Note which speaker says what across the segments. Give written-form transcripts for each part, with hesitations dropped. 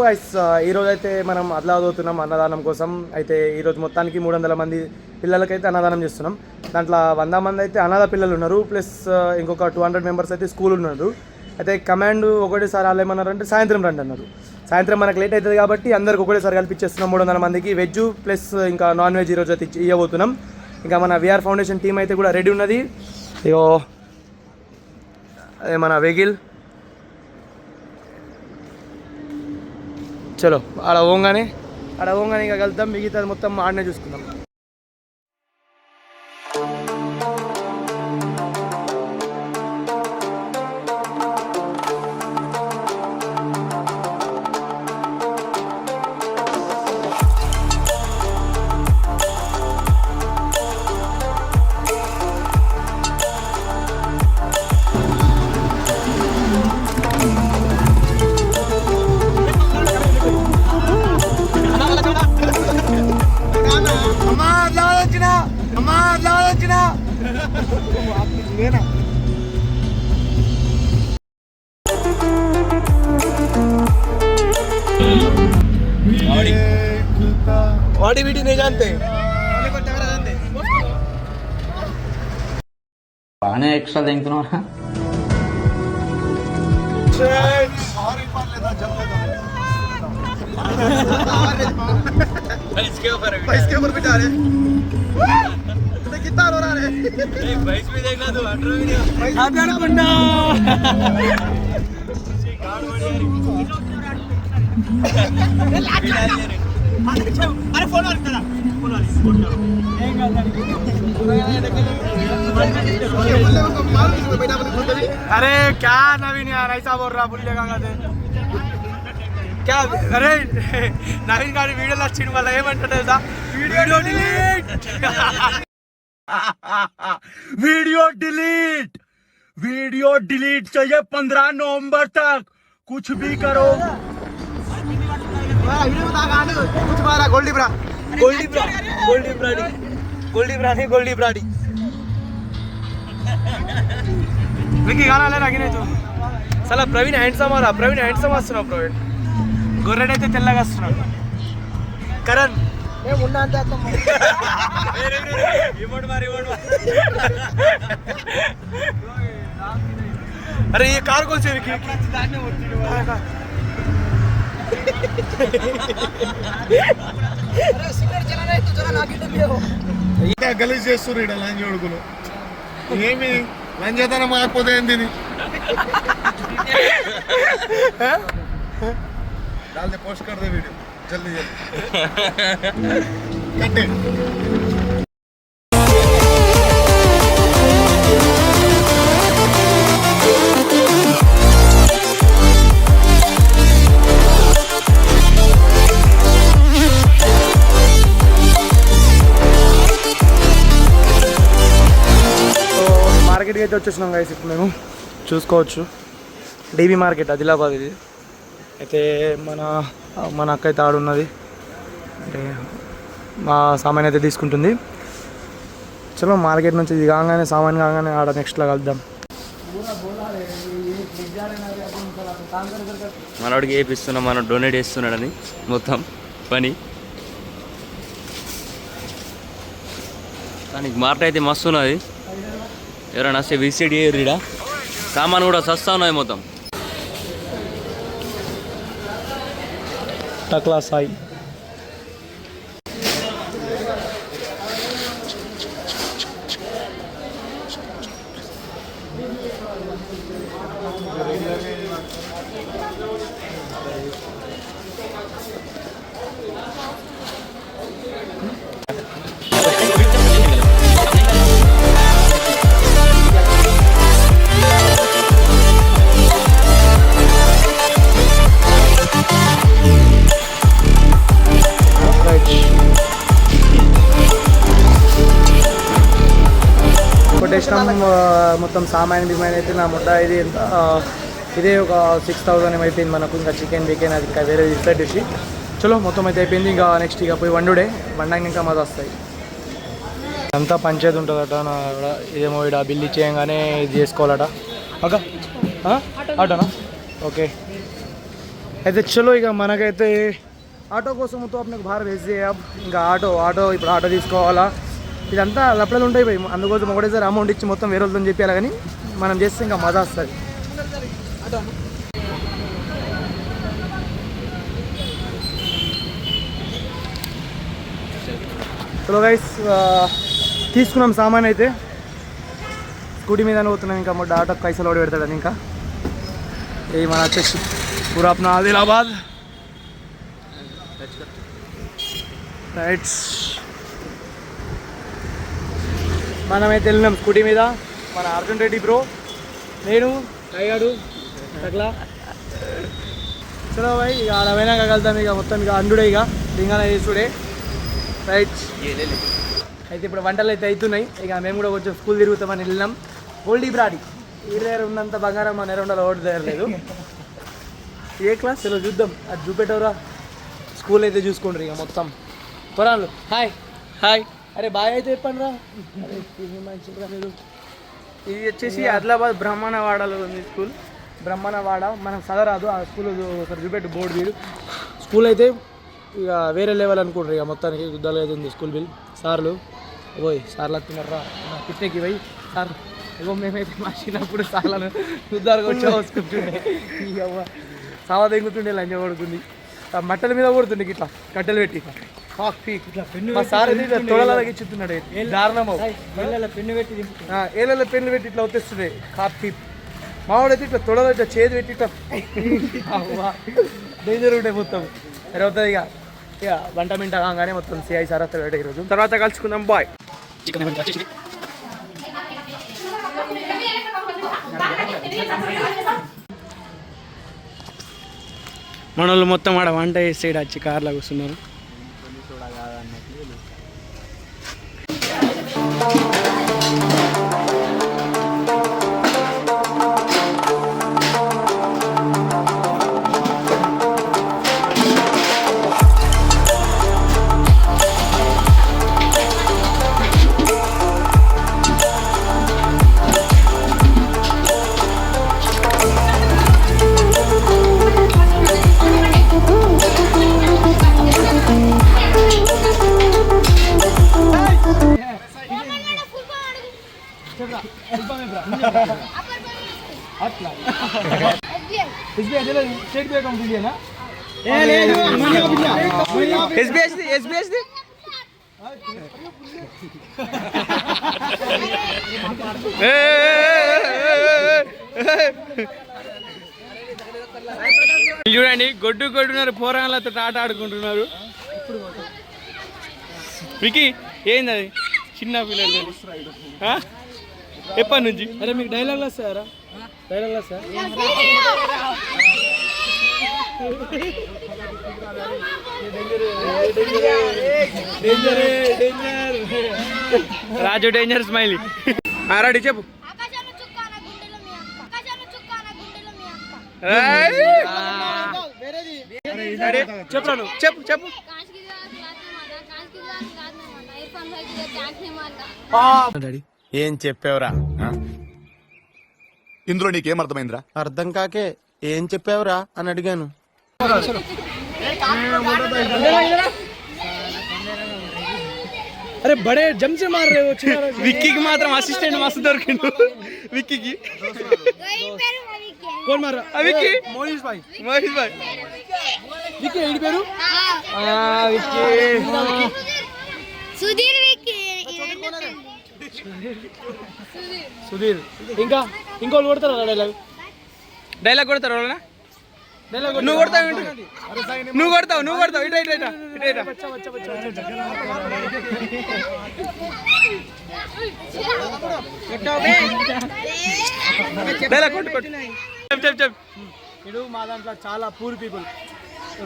Speaker 1: Guys, ఈరోజు అయితే మనం అదలాదవుతున్నాం అన్నదానం కోసం. అయితే ఈరోజు మొత్తానికి 300 మంది పిల్లలకైతే అన్నదానం చేస్తున్నాం. దాంట్లో 100 మంది అయితే అనాథ పిల్లలు ఉన్నారు, ప్లస్ ఇంకొక 200 మెంబర్స్ అయితే స్కూల్ ఉన్నారు. అయితే కమాండ్ ఒకటేసారి వాళ్ళు ఏమన్నారంటే సాయంత్రం రండి అన్నారు. సాయంత్రం మనకు లేట్ అవుతుంది కాబట్టి అందరికి ఒకటేసారి కల్పించేస్తున్నాం 300 మందికి వెజ్ ప్లస్ ఇంకా నాన్ వెజ్ ఈరోజు అయితే ఇవ్వబోతున్నాం. ఇంకా మన విఆర్ ఫౌండేషన్ టీం అయితే కూడా రెడీ ఉన్నది. ఇగో అదే మన వెహికల్. చలో ఆడ పోగానే ఇంకా కలుద్దాం, మిగతాది మొత్తం ఆడనే చూసుకుందాం. वाड़ी बीटी नहीं जानते
Speaker 2: पाने एक्स्ट्रा देंगे ना
Speaker 1: इसके ऊपर बिठा रहे कितना रो रहा है भैंस भी देखना तो अरे फोन अरे क्या नवीन यार ऐसा बोल रहा भूलिएगा क्या? अरे नवीन गाड़ी वीडियो लक्षण वाला वीडियो डिलीट वीडियो डिलीट चाहिए 15 नवंबर तक. कुछ भी करो. कुछ मारा गोल्डी ब्राडी विकी गाना ले रहा तू सला प्रवीण हैंडसम వస్తున్నావు ప్రవీణ్. గొర్రెడైతే తెల్లగా వస్తున్నాడు. కరణ్ अरे ये कार कौन सी है? గలీజ్ చేస్తున్నారు లంచ్ కొడుకులు. ఏమి లంచ్ చేద్దాం మాకపోతే ఏంది डालते पोस्ट कर दे वीडियो जल्दी कटे. మార్కెట్కి అయితే వచ్చేసినాం గైస్. ఇప్పుడు మేము చూసుకోవచ్చు డీబీ మార్కెట్ ఆదిలాబాద్. ఇది అయితే మన అక్క అయితే ఆడున్నది, అంటే మా సామాన్ అయితే తీసుకుంటుంది. చలో మార్కెట్ నుంచి ఇది కాగానే సామాన్ కాగానే ఆడ నెక్స్ట్లో కలుద్దాం.
Speaker 2: మనవాడికి వేపిస్తున్నాం, మనం డొనేట్ చేస్తున్నాడని మొత్తం పని. కానీ మాట అయితే మస్తు ఉన్నది. ఎవరైనా వస్తే విజిట్ చేయరు. సామాన్ కూడా సస్తా ఉన్నది మొత్తం.
Speaker 1: టక్లా సాయి మొత్తం సామాన్ డిమాండ్ అయితే నా ముడ్డ ఇది ఎంత ఇదే ఒక 6000 ఏమైపోయింది మనకు. ఇంకా చికెన్ బికెన్ అది ఇంకా వేరే డిఫరెంట్ డిష్. చలో మొత్తం అయితే అయిపోయింది. ఇంకా నెక్స్ట్ ఇక పోయి వండుడే వండాక ఇంకా మజా వస్తాయి. అంతా పంచాయతీ ఉంటుందట. నా ఇదేమో ఇక్కడ బిల్ ఇచ్చేయంగానే ఇది చేసుకోవాలట. అక్క ఆటోనా? ఓకే అయితే చలో ఇక మనకైతే ఆటో కోసం तो अपने को बाहर भेज दिए अब ఇంకా ఆటో ఇప్పుడు ఆటో తీసుకోవాలా ఇదంతా లప్లలు ఉంటాయి పోయి అందుకోసం ఒకటేసారి అమౌంట్ ఇచ్చి మొత్తం వేరే వాళ్ళతో చెప్పాలి కానీ మనం చేస్తే ఇంకా మజా వస్తుంది చలో గైస్ తీసుకున్నాం సామాన్ అయితే స్కూటీ మీద పోతున్నాం ఇంకా మొట్ట ఆటో కైసలు ఓడి పెడతాడని ఇంకా ये మన వచ్చేసి पूरा अपना आदिलाबाद రైట్స్ మనమైతే వెళ్ళినాం స్కూటీ మీద మన అర్జున్ రెడ్డి బ్రో నేను అయ్యాడు అట్లా చలో భాయ్ ఇక ఆడ పోయినాక కలుద్దాం ఇక మొత్తం ఇక అండుడే ఇక దింగాన చేసుడే రైట్ అయితే ఇప్పుడు వంటలు అయితే అవుతున్నాయి ఇక మేము కూడా కొంచెం స్కూల్ తిరుగుతామని వెళ్ళినాం ఓల్డీ బ్రాడీ ఈ దగ్గర ఉన్నంత బంగారం మన నెరొండలో ఓటు దగ్గర లేదు ఏ క్లాస్ చలో చూద్దాం అది చూపెట్టవరా స్కూల్ అయితే చూసుకోండి ఇక మొత్తం పొరాలు హాయ్ హాయ్ అరే బాయ్ అయితే చెప్పండి రా అరే మంచిగా మీరు ఇది వచ్చేసి ఆదిలాబాద్ బ్రహ్మణవాడలో ఉంది స్కూల్ బ్రహ్మణవాడ మనం చదవరాదు ఆ స్కూల్ ఒకసారి చూపెట్టు బోర్డు వీడు స్కూల్ అయితే ఇక వేరే లెవెల్ అనుకుంటారు ఇక మొత్తానికి యుద్ధాలు అయితే ఉంది స్కూల్ బిల్ సార్లు పోయి సార్లు వస్తున్నారా పిక్నిక్కి పోయి సార్ ఇగో మేమైతే మా చిన్నప్పుడు సార్లను యుద్ధాలు వచ్చి వస్తుంటుండే ఇక సావా తెంగుతుండే లంచ కొడుతుంది మట్టల మీద కొడుతుండే ఇట్లా కట్టెలు పెట్టి మా సార్ అయితే ఇట్లా తొడలకి ఇచ్చుతున్నాడు దారుణమో ఏళ్ళ పెన్ను పెట్టి ఇట్లా వచ్చేస్తుండే కాప్ కీప్ మావాడైతే ఇట్లా తొడలు ఇట్లా చేతి పెట్టి ఇట్లా డేంజర్ ఉండే మొత్తం సరే అవుతుంది ఇక వంట మింట కాగానే మొత్తం సిఐ సార్ వస్తాడు ఈరోజు తర్వాత కలుసుకుందాం బాయ్ మన వాళ్ళు మొత్తం ఆడ వంట చేసేడు వచ్చి కార్లో కూర్చున్నారు state bank of Indiana SBI చూడండి గొడ్డున్నారు పోరాళ్ళతో ఆట ఆడుకుంటున్నారు వికీ ఏంది అది చిన్న పిల్లలు ఎప్పటి నుంచి అరే మీకు డైలాగ్లు వస్తాయారా డైలాగ్లు వస్తా రాజు డేంజర్ స్మైలీ రెడీ చెప్పు చెప్పు చెప్పు చెప్పు
Speaker 3: ఏం చెప్పావురా
Speaker 4: ఇందులో నీకేం అర్థమైందిరా?
Speaker 3: అర్థం కాకే ఏం చెప్పావురా అని అడిగాను.
Speaker 1: అరే బడే జంసే మార్ రే విక్కీకి మాత్రం అసిస్టెంట్ మస్తు దొరికిండు విక్కీకి కోన్ మార్ విక్కీ మోహిష్ భాయ్ విక్కీ ఏడి పేరు విక్కీ
Speaker 5: సుధీర్ విక్కీ
Speaker 1: సుధీర్ ఇంకా ఇంకోళ్ళు కొడతారా డైలాగ్ కొడతారు వాళ్ళ నువ్వు కొడతావు ఇటు ఇడు మా దాంట్లో చాలా పూర్ పీపుల్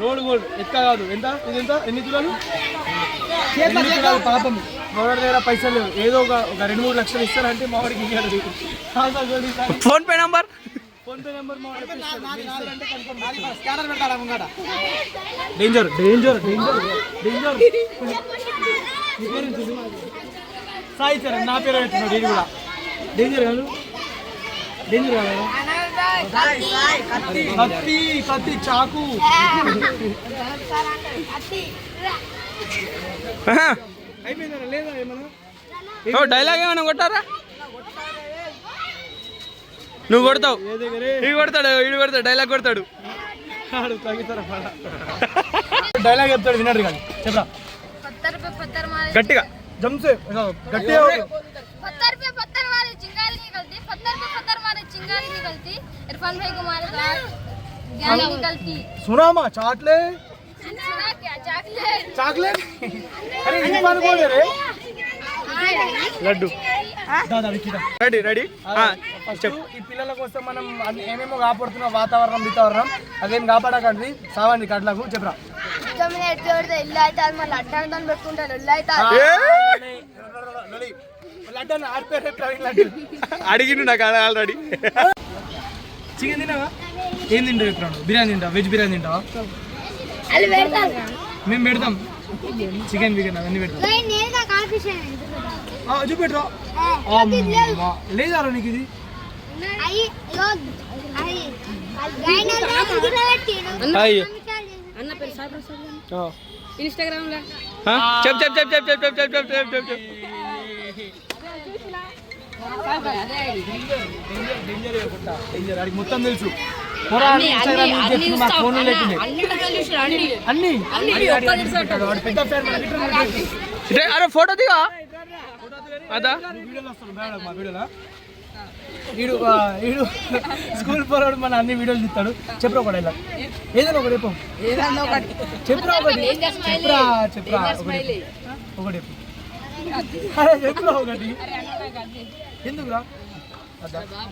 Speaker 1: రోడ్ గోల్డ్ ఎక్క కాదు ఎంత ఇది ఎంత ఎన్ని తులాలు పాపం మావాడి దగ్గర పైసలు లేవు ఏదో ఒక 2-3 లక్షలు ఇస్తారంటే మావాడికి ఇవ్వాలి phone pay number danger Sai sir నా పేరు పెట్టున్నాడు ఇది కూడా డేంజర్ కాదు కత్తి కత్తి చాకు అయిపోయిందా లేదా ఏమన్నా
Speaker 4: డైలాగ్ ఏమైనా కొట్టారా? నువ్వు కొడతావు, ఇవి కొడతాడు, ఇడు కొడతాడు, డైలాగ్ కొడతాడు.
Speaker 1: డైలాగ్ చెప్తాడు వినరు కానీ చెప్పరా
Speaker 4: గట్టిగా
Speaker 1: జంసే గట్టిగా
Speaker 5: पत्थर पे पत्थर मारे चिंगारी निकलती, पत्थर पे पत्थर मारे चिंगारी निकलती, इरफान भाई को मारे ज्ञान निकलती.
Speaker 1: सुनामा चाटले
Speaker 5: सुना क्या चॉकलेट
Speaker 1: చాక్లెట్ అరే ఇర్ఫాన్ కోడే రే
Speaker 4: లడ్డు.
Speaker 1: దాదా వికిదా
Speaker 4: రెడీ రెడీ
Speaker 1: చెప్పు. ఈ పిల్లల కోసం మనం ఏమేమో కాపాడుతున్నాం, వాతావరణం అదేం కాపాడకండి, సావండి కట్లకు చెప్పరా.
Speaker 5: ఇల్లు అయితే మళ్ళీ అడ్డాన్ని పెట్టుకుంటారు ఇల్లు అయితే
Speaker 4: అడిగిండు నాకు ఆల్రెడీ.
Speaker 1: చికెన్ తిన్నావా? ఏం తింటావు ఎప్పుడు? బిర్యానీ తింటావా? వెజ్ బిర్యానీ తింటావా? మేము పెడతాం చికెన్ బిర్యానీ అవన్నీ పెడతాం. చూపెట్టరా లేదా నీకు ఇది
Speaker 5: ఇన్స్టాగ్రామ్ లో
Speaker 4: చెప్ చెప్ చెప్ చెప్ చెప్ చెప్ చెప్ చెప్ చెప్ చెప్ చెప్
Speaker 1: డేంజర్ మొత్తం తెలుసు. అన్ని పెద్ద
Speaker 4: అరే ఫోటో దిగా అదా
Speaker 1: వీడు స్కూల్ పోరాడు మన అన్ని వీడియోలు తీస్తాడు. చెప్పరా ఒకటి ఇలా ఏదైనా ఒకటి చెప్పు. చెప్పరా ఒకటి చెప్పరా చెప్పరా ఒకటి చెప్పు. అరే చెప్పరా ఒకటి ఎందుకురా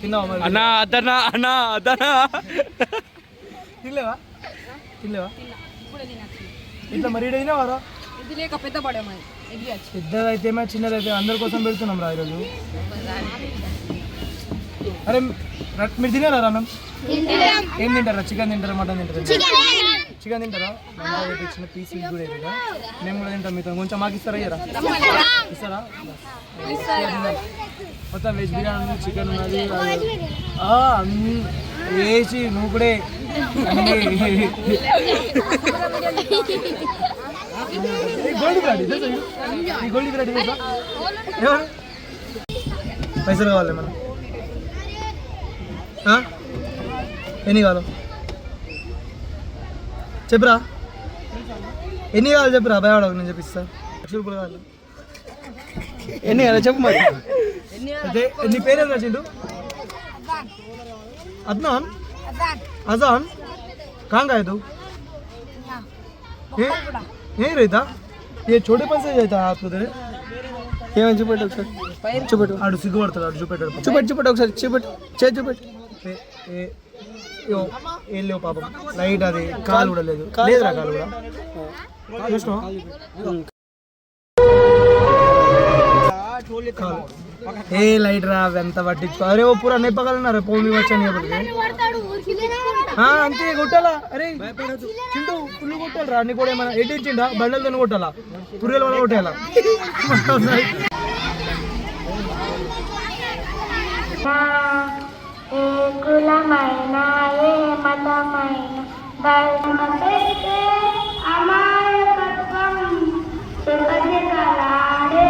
Speaker 1: తిన్నావా?
Speaker 4: అన్నా అదనా అన్నా అదనా
Speaker 1: తినలేవా ఇట్లా మరి తినేవారా? పెద్దదైతే చిన్నదైతే అందరి కోసం పెడుతున్నాం రా ఈరోజు. అరే మీరు తినారా అన్నం? ఏం తింటారా? చికెన్ తింటారా? మటన్ తింటారా? చికెన్ తింటారా? చిన్న పీసెస్ కూడా వేయరా? మేము కూడా తింటాం. మీతో కొంచెం మాకు ఇస్తారా? ఇయ్యరా? ఇస్తారా? మొత్తం వెజ్ బిర్యానీ ఉంది, చికెన్ ఉన్నది, అన్నీ వేసి నువ్వు కూడా గోల్డ్ బిర్యానీ ఎవరు పైసలు కావాలి మనం ఎన్ని కావాలి చెప్పురా. ఎన్ని కావాలి చెప్పురా. భయపడకు నేను చెప్పిస్తా. రూపాయలు కావాలి.
Speaker 4: ఎన్ని కదా చెప్పు మరి.
Speaker 1: అదే నీ పేరేం రాసిండు? अदनान अजान कहाँ गए तू? यहीं रहता? ये छोटे पन से जाता है आपको तेरे?
Speaker 4: ఏమని చూపెట్టు ఒకసారి చూపెట్టు.
Speaker 1: ఆడు సిగ్గుపడతాడు. ఆడు చూపెట్టాడు.
Speaker 4: చూపెట్టు ఒకసారి చూపెట్టు చూపెట్టు.
Speaker 1: ఏం లేవు పాపం. లైట్ అది కాలు కూడా లేదు. లేదురా కాలు కూడా చూసినావా? ఏ లైట్ రా ఎంత పట్టించుకో. అరే ఓ పూరా నెప్పగలన్నారు పోనీ వచ్చాను అంతే కొట్టాలా. అరే చింటూ పుల్లు కొట్టాలి రా. అన్ని కూడా ఏమైనా ఎట్టించిండా? బండలతో కొట్టాలా? పుర్రెల వల్ల కొట్టాలా?
Speaker 6: ఏ కులమైన ఏ మతమైన ధర్మపెట్టే అమాయకత్వం సుఖజితలాడే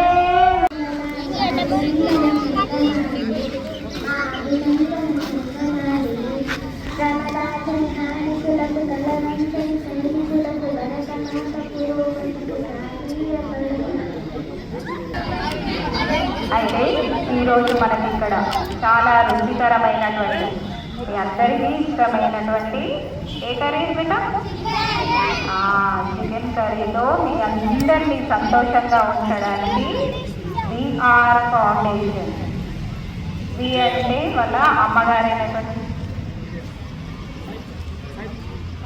Speaker 7: అయితే ఈరోజు మనకి ఇక్కడ చాలా రుచికరమైనటువంటి మీ అందరికీ ఇష్టమైనటువంటి ఏ కర్రీ బేటా? చికెన్ కర్రీలో మీ అందరినీ సంతోషంగా ఉంచడానికి విఆర్ ఫౌండేషన్, వి అంటే వాళ్ళ అమ్మగారైనటువంటి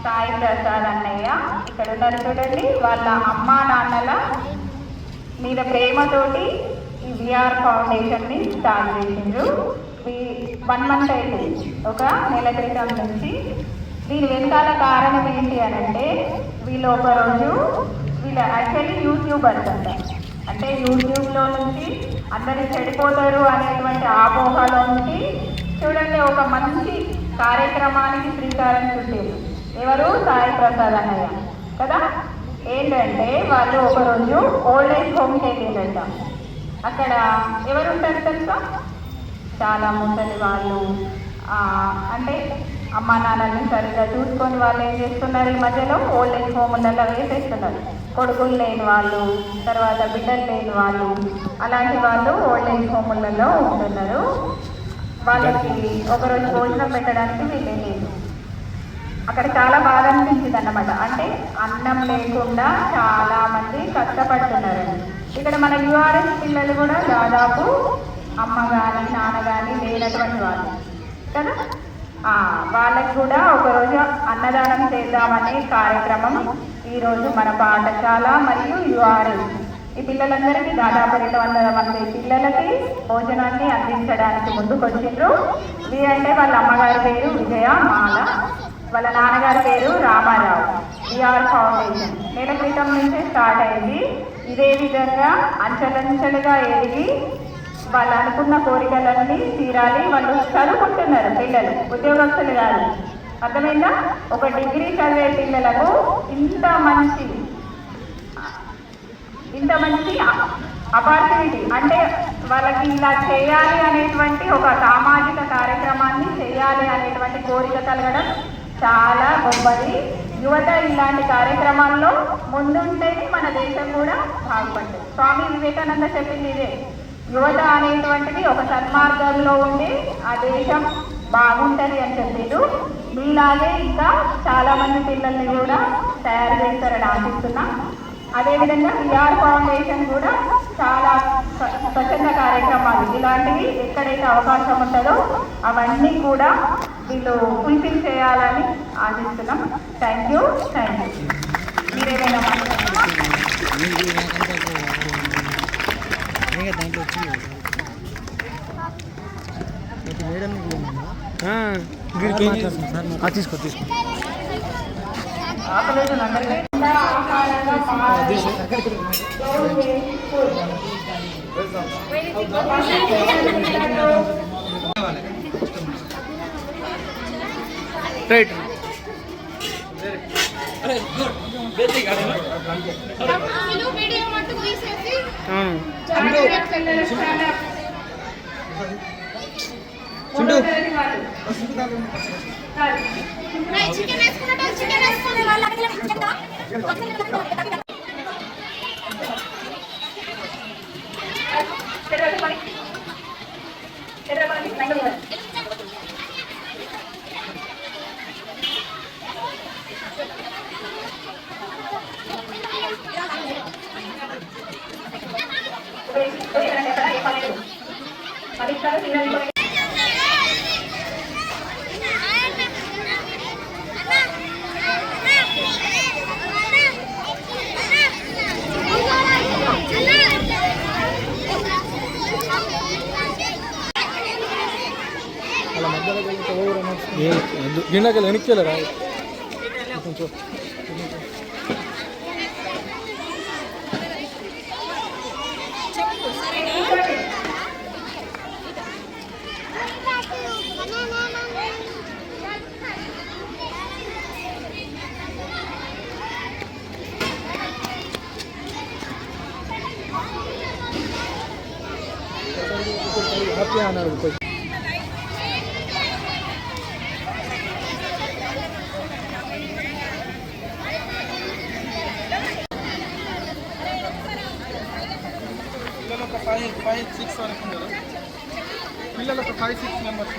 Speaker 7: సాయి ప్రసాద్ అన్నయ్య ఇక్కడ ఉన్నారు చూడండి. వాళ్ళ అమ్మా నాన్నల మీద ప్రేమతోటి ఈ విఆర్ ఫౌండేషన్ని స్టార్ట్ చేసిండ్రు. 1 మంత్ అయితే ఒక నెల క్రితం నుంచి. దీని వెనకాల కారణం ఏంటి అని అంటే వీళ్ళు ఒకరోజు వీళ్ళు యాక్చువల్లీ యూట్యూబర్స్ అంటారు. అంటే యూట్యూబ్లో నుంచి అందరూ చెడిపోతారు అనేటువంటి ఆపోహలో నుంచి చూడండి ఒక మంచి కార్యక్రమానికి శ్రీకారం చుట్టారు. ఎవరు? సాయి ప్రసాద్ అన్నయ్య కదా. ఏంటంటే వాళ్ళు ఒకరోజు ఓల్డ్ ఏజ్ హోమ్కి వెళ్ళిందంట. అక్కడ ఎవరు ఉంటారు తెలుసా? చాలా ముసలి వాళ్ళు, అంటే అమ్మా నాన్నల్ని సరిగ్గా చూసుకొని వాళ్ళు ఏం చేస్తున్నారు, ఈ మధ్యలో ఓల్డ్ ఏజ్ హోమ్లలో వేసేస్తున్నారు. కొడుకులు లేని వాళ్ళు, తర్వాత బిడ్డలు లేని వాళ్ళు, అలాంటి వాళ్ళు ఓల్డ్ ఏజ్ హోమ్లలో ఉంటున్నారు. వాళ్ళకి ఒకరోజు భోజనం పెట్టడానికి వీళ్ళేలేదు. అక్కడ చాలా బాధ అనిపించింది అన్నమాట. అంటే అన్నం లేకుండా చాలా మంది కష్టపడుతున్నారు. ఇక్కడ మన యూఆర్ఎస్ పిల్లలు కూడా దాదాపు అమ్మ కానీ నాన్న కానీ లేనటువంటి వాళ్ళు కదా. వాళ్ళకి కూడా ఒకరోజు అన్నదానం చేద్దామనే కార్యక్రమం ఈరోజు మన పాఠశాల మరియు యూఆర్ఎస్ ఈ పిల్లలందరికీ దాదాపు 200 మంది పిల్లలకి భోజనాన్ని అందించడానికి ముందుకు వచ్చిండ్రు. వీరంటే వాళ్ళ అమ్మగారి పేరు విజయ మాల, వాళ్ళ నాన్నగారి పేరు రామారావు. విఆర్ ఫౌండేషన్ నెల క్రితం నుంచే స్టార్ట్ అయింది. ఇదే విధంగా అంచెలంచెలుగా ఎదిగి వాళ్ళు అనుకున్న కోరికలన్నీ తీరాలి. వాళ్ళు చదువుకుంటున్నారు పిల్లలు, ఉద్యోగస్తులు కాదు. అర్థమైందా? ఒక డిగ్రీ చదివే పిల్లలకు ఇంత మంచి ఆపర్చునిటీ, అంటే వాళ్ళకి ఇలా చేయాలి అనేటువంటి ఒక సామాజిక కార్యక్రమాన్ని చేయాలి అనేటువంటి కోరిక కలగడం చాలా గొప్పది. యువత ఇలాంటి కార్యక్రమాల్లో ముందుంటేనే మన దేశం కూడా బాగుపడుతుంది. స్వామి వివేకానంద చెప్పింది ఇదే, యువత అనేటువంటిది ఒక సన్మార్గంలో ఉండి ఆ దేశం బాగుంటుంది అని చెప్పారు. మీలాగే ఇంకా చాలామంది పిల్లల్ని కూడా తయారు చేస్తారని ఆశిస్తున్నా. అదేవిధంగా విఆర్ ఫౌండేషన్ కూడా చాలా స్వచ్ఛంద కార్యక్రమాలు ఇలాంటివి ఎక్కడైతే అవకాశం ఉంటుందో అవన్నీ కూడా వీళ్ళు ఫుల్ఫిల్ చేయాలని ఆశిస్తున్నాం. Thank you. మీరేమైనా
Speaker 1: తీసుకో రైట్. గిన్నెకి వెనక్కి వెళ్ళరా కొంచెం. హ్యాపీ అన్నారు.
Speaker 4: ఫైవ్ సిక్స్ వరకు ఉన్నారు పిల్లలు, ఒక 5-6 మెంబర్స్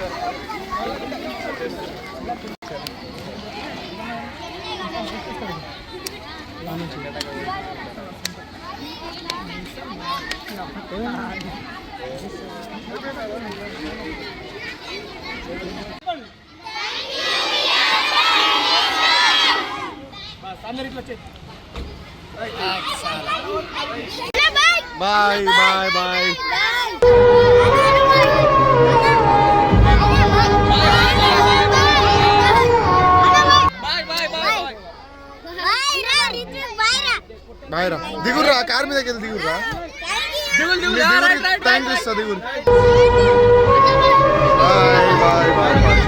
Speaker 4: అందరు ఇట్లా
Speaker 3: బాయ్ బాయ్ బాయ్. బాయ్ రా, దిగుర్రా, కార్ మీదకి వెళ్ళి దిగుర్రా. థ్యాంక్ యూ సార్, దిగురు. Bye bye bye bye.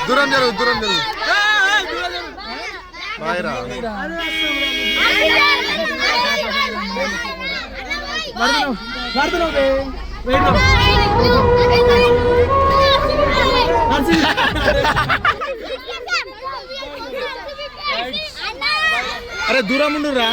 Speaker 3: దూరం జరుగు దూరం జరుగు బాయ్ రా
Speaker 1: అరే దూరం ఉండురా.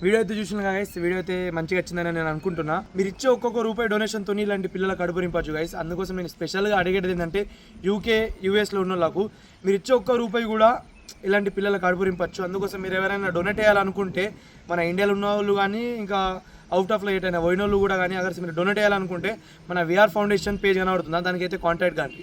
Speaker 1: వీడియో అయితే చూసిన గైస్, వీడియో అయితే మంచిగా వచ్చిందని నేను అనుకుంటున్నా. మీరు ఇచ్చే ఒక్కొక్క రూపాయి డొనేషన్తో ఇలాంటి పిల్లల కడుపు నింపచ్చు గైస్. అందుకోసం నేను స్పెషల్గా అడిగేది ఏంటంటే యూకే యూఎస్లో ఉన్న వాళ్ళకు మీరు ఇచ్చే ఒక్క రూపాయి కూడా ఇలాంటి పిల్లల కడుపు నింపచ్చు. అందుకోసం మీరు ఎవరైనా డొనేట్ చేయాలనుకుంటే మన ఇండియాలో ఉన్న వాళ్ళు కానీ ఇంకా అవుట్ ఆఫ్లో ఎటైనా పోయిన వాళ్ళు కూడా కానీ అగర్ మీరు డొనేట్ చేయాలనుకుంటే మన విఆర్ ఫౌండేషన్ పేజ్ కనబడుతుందా, దానికైతే కాంటాక్ట్ కానీ.